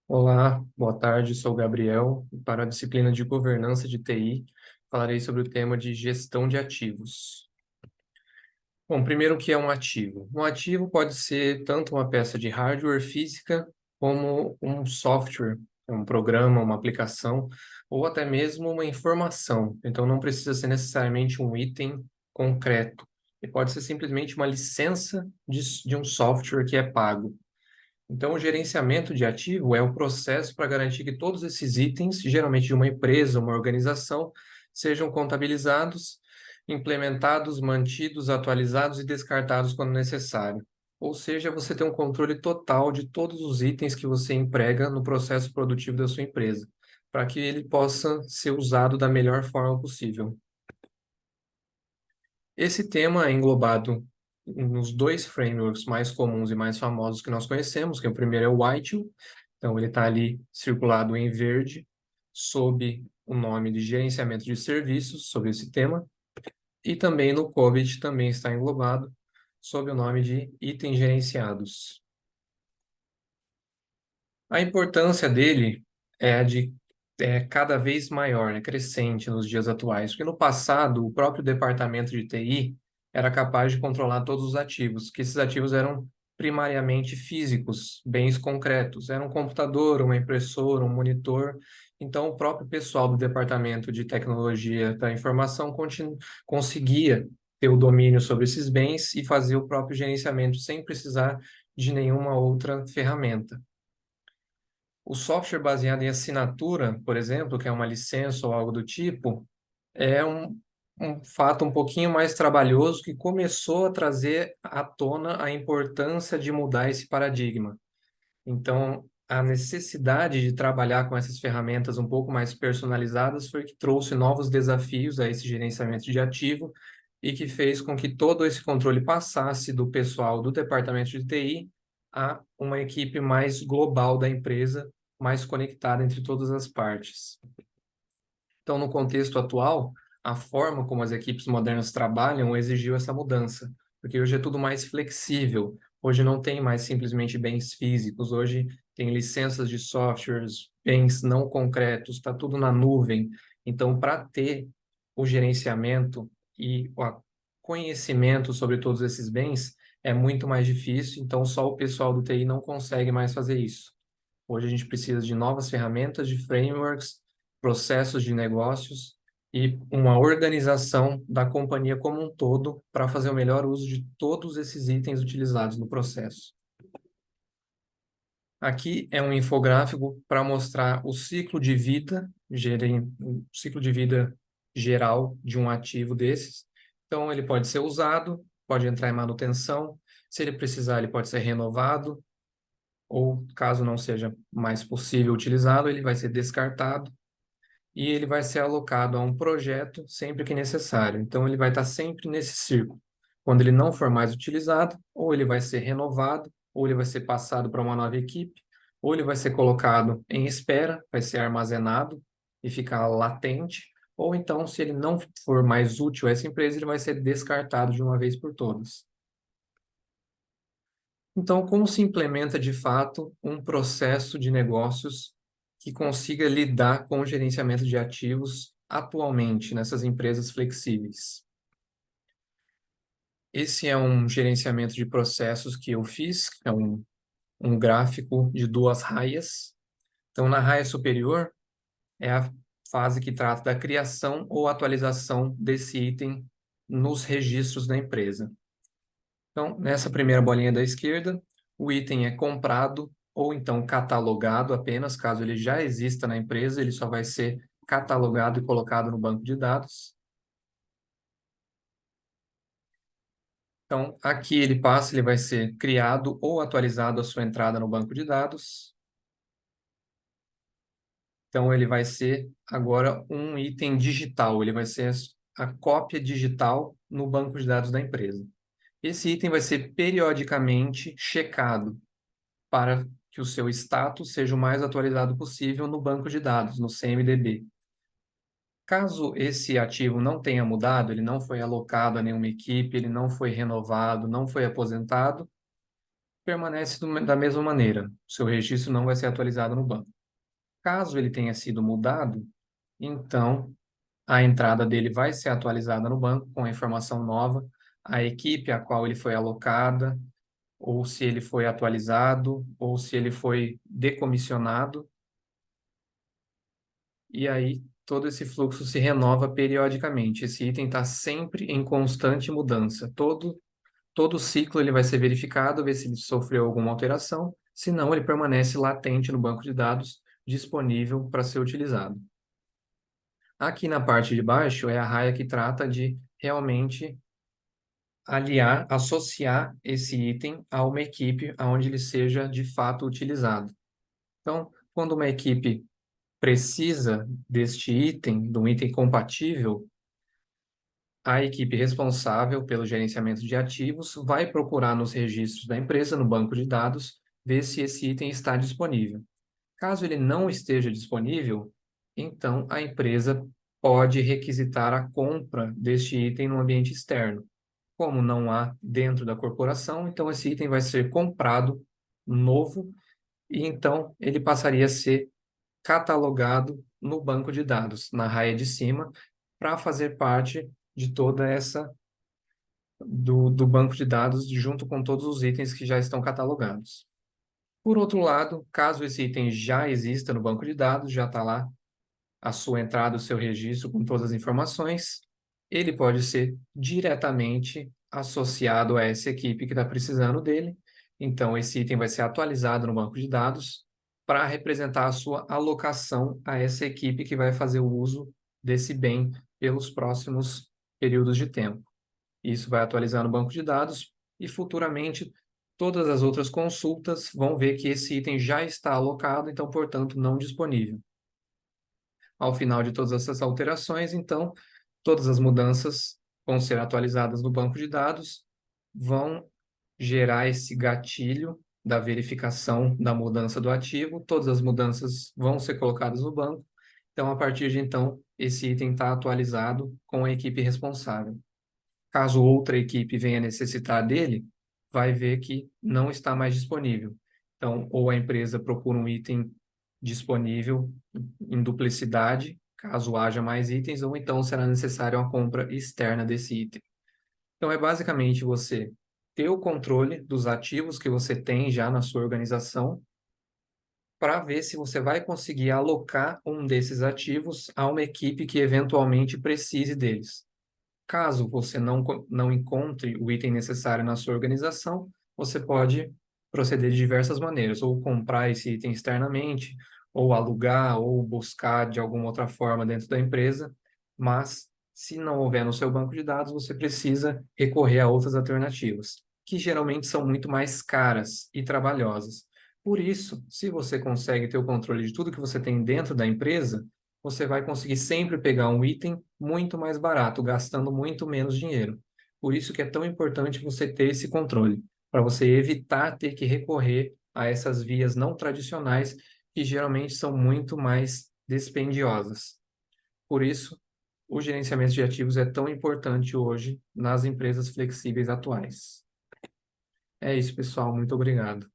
Olá, boa tarde, sou o Gabriel. Para a disciplina de governança de TI, falarei sobre o tema de gestão de ativos. Bom, primeiro, o que é um ativo? Um ativo pode ser tanto uma peça de hardware física, como um software, um programa, uma aplicação, ou até mesmo uma informação. Então, não precisa ser necessariamente um item concreto. E pode ser simplesmente uma licença de um software que é pago. Então, o gerenciamento de ativo é o processo para garantir que todos esses itens, geralmente de uma empresa, uma organização, sejam contabilizados, implementados, mantidos, atualizados e descartados quando necessário. Ou seja, você tem um controle total de todos os itens que você emprega no processo produtivo da sua empresa, para que ele possa ser usado da melhor forma possível. Esse tema é englobado nos dois frameworks mais comuns e mais famosos que nós conhecemos, que o primeiro é o ITIL, então ele está ali circulado em verde, sob o nome de gerenciamento de serviços, sobre esse tema, e também no COBIT também está englobado, sob o nome de itens gerenciados. A importância dele é a de cada vez maior, crescente nos dias atuais, porque no passado o próprio departamento de TI era capaz de controlar todos os ativos, que esses ativos eram primariamente físicos, bens concretos, era um computador, uma impressora, um monitor. Então o próprio pessoal do departamento de tecnologia da informação conseguia ter o domínio sobre esses bens e fazer o próprio gerenciamento sem precisar de nenhuma outra ferramenta. O software baseado em assinatura, por exemplo, que é uma licença ou algo do tipo, é um fato um pouquinho mais trabalhoso que começou a trazer à tona a importância de mudar esse paradigma. Então, a necessidade de trabalhar com essas ferramentas um pouco mais personalizadas foi que trouxe novos desafios a esse gerenciamento de ativo e que fez com que todo esse controle passasse do pessoal do departamento de TI a uma equipe mais global da empresa, mais conectada entre todas as partes. Então, no contexto atual, a forma como as equipes modernas trabalham exigiu essa mudança, porque hoje é tudo mais flexível. Hoje não tem mais simplesmente bens físicos, hoje tem licenças de softwares, bens não concretos, está tudo na nuvem. Então, para ter o gerenciamento e o conhecimento sobre todos esses bens, é muito mais difícil. Então, só o pessoal do TI não consegue mais fazer isso. Hoje a gente precisa de novas ferramentas, de frameworks, processos de negócios e uma organização da companhia como um todo para fazer o melhor uso de todos esses itens utilizados no processo. Aqui é um infográfico para mostrar o ciclo de vida, o ciclo de vida geral de um ativo desses. Então, ele pode ser usado, pode entrar em manutenção, se ele precisar, ele pode ser renovado, ou caso não seja mais possível utilizá-lo, ele vai ser descartado e ele vai ser alocado a um projeto sempre que necessário. Então, ele vai estar sempre nesse círculo. Quando ele não for mais utilizado, ou ele vai ser renovado, ou ele vai ser passado para uma nova equipe, ou ele vai ser colocado em espera, vai ser armazenado e ficar latente, ou então, se ele não for mais útil a essa empresa, ele vai ser descartado de uma vez por todas. Então, como se implementa de fato um processo de negócios que consiga lidar com o gerenciamento de ativos atualmente nessas empresas flexíveis? Esse é um gerenciamento de processos que eu fiz, é um gráfico de duas raias. Então, na raia superior é a fase que trata da criação ou atualização desse item nos registros da empresa. Então, nessa primeira bolinha da esquerda, o item é comprado ou então catalogado apenas, caso ele já exista na empresa, ele só vai ser catalogado e colocado no banco de dados. Então, aqui ele passa, ele vai ser criado ou atualizado a sua entrada no banco de dados. Então, ele vai ser agora um item digital, ele vai ser a cópia digital no banco de dados da empresa. Esse item vai ser periodicamente checado para que o seu status seja o mais atualizado possível no banco de dados, no CMDB. Caso esse ativo não tenha mudado, ele não foi alocado a nenhuma equipe, ele não foi renovado, não foi aposentado, permanece da mesma maneira. Seu registro não vai ser atualizado no banco. Caso ele tenha sido mudado, então a entrada dele vai ser atualizada no banco com a informação nova, a equipe a qual ele foi alocada, ou se ele foi atualizado, ou se ele foi decomissionado, e aí todo esse fluxo se renova periodicamente. Esse item está sempre em constante mudança. Todo ciclo ele vai ser verificado, ver se ele sofreu alguma alteração, se não, ele permanece latente no banco de dados, disponível para ser utilizado. Aqui na parte de baixo é a raia que trata de realmente aliar, associar esse item a uma equipe onde ele seja de fato utilizado. Então, quando uma equipe precisa deste item, de um item compatível, a equipe responsável pelo gerenciamento de ativos vai procurar nos registros da empresa, no banco de dados, ver se esse item está disponível. Caso ele não esteja disponível, então a empresa pode requisitar a compra deste item no ambiente externo. Como não há dentro da corporação, então esse item vai ser comprado novo e então ele passaria a ser catalogado no banco de dados, na raia de cima, para fazer parte de toda essa do banco de dados junto com todos os itens que já estão catalogados. Por outro lado, caso esse item já exista no banco de dados, já está lá a sua entrada, o seu registro com todas as informações, ele pode ser diretamente associado a essa equipe que está precisando dele. Então, esse item vai ser atualizado no banco de dados para representar a sua alocação a essa equipe que vai fazer o uso desse bem pelos próximos períodos de tempo. Isso vai atualizar no banco de dados e futuramente todas as outras consultas vão ver que esse item já está alocado, então, portanto, não disponível. Ao final de todas essas alterações, então, todas as mudanças vão ser atualizadas no banco de dados, vão gerar esse gatilho da verificação da mudança do ativo, todas as mudanças vão ser colocadas no banco. Então, a partir de então, esse item está atualizado com a equipe responsável. Caso outra equipe venha necessitar dele, vai ver que não está mais disponível. Então, ou a empresa procura um item disponível em duplicidade, caso haja mais itens, ou então será necessária uma compra externa desse item. Então, é basicamente você ter o controle dos ativos que você tem já na sua organização, para ver se você vai conseguir alocar um desses ativos a uma equipe que eventualmente precise deles. Caso você não encontre o item necessário na sua organização, você pode proceder de diversas maneiras, ou comprar esse item externamente, ou alugar, ou buscar de alguma outra forma dentro da empresa, mas se não houver no seu banco de dados, você precisa recorrer a outras alternativas, que geralmente são muito mais caras e trabalhosas. Por isso, se você consegue ter o controle de tudo que você tem dentro da empresa, você vai conseguir sempre pegar um item muito mais barato, gastando muito menos dinheiro. Por isso que é tão importante você ter esse controle, para você evitar ter que recorrer a essas vias não tradicionais, que geralmente são muito mais dispendiosas. Por isso, o gerenciamento de ativos é tão importante hoje nas empresas flexíveis atuais. É isso, pessoal. Muito obrigado.